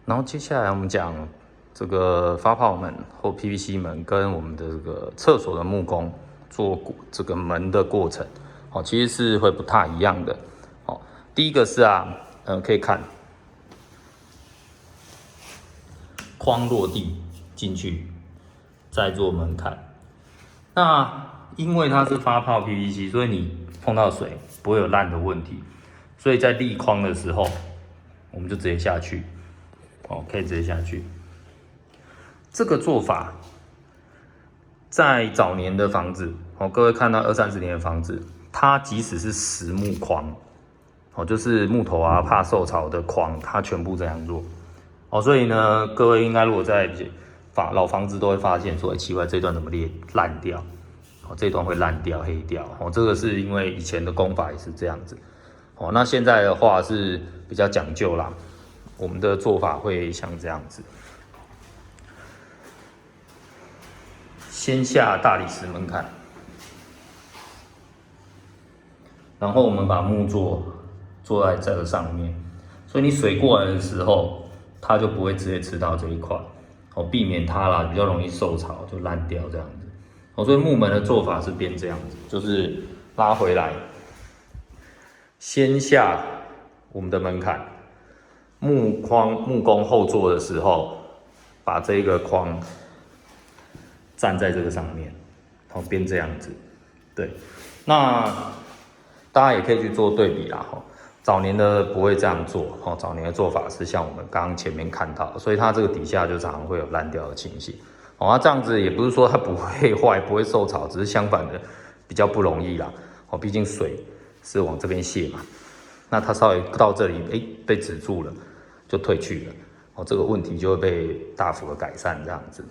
然后接下来我们讲这个发泡门或 PVC 门跟我们的这个厕所的木工做这个门的过程，其实是会不太一样的。第一个是可以看框落地进去，再做门槛。那因为它是发泡 PVC， 所以你碰到水不会有烂的问题，所以在立框的时候，我们就直接下去，可以直接下去。这个做法在早年的房子，各位看到20-30年的房子，它即使是实木框，就是木头怕受潮的框，它全部这样做。所以呢，各位应该如果在老房子都会发现说，奇怪，这段怎么烂掉？这段会烂掉、黑掉。这个是因为以前的工法也是这样子。那现在的话是比较讲究啦，我们的做法会像这样子。先下大理石门槛，然后我们把木做在这个上面，所以你水过来的时候，它就不会直接吃到这一块，避免它啦比较容易受潮就烂掉这样子。所以木门的做法是变这样子，就是拉回来，先下我们的门槛，木工后做的时候，把这个框站在这个上面，变这样子。对，那大家也可以去做对比啦。早年的不会这样做，早年的做法是像我们刚刚前面看到的，所以它这个底下就常常会有烂掉的情形。这样子也不是说它不会坏、不会受潮，只是相反的比较不容易啦。毕竟水是往这边泄嘛，那它稍微到这里，被止住了，就退去了。这个问题就会被大幅的改善这样子。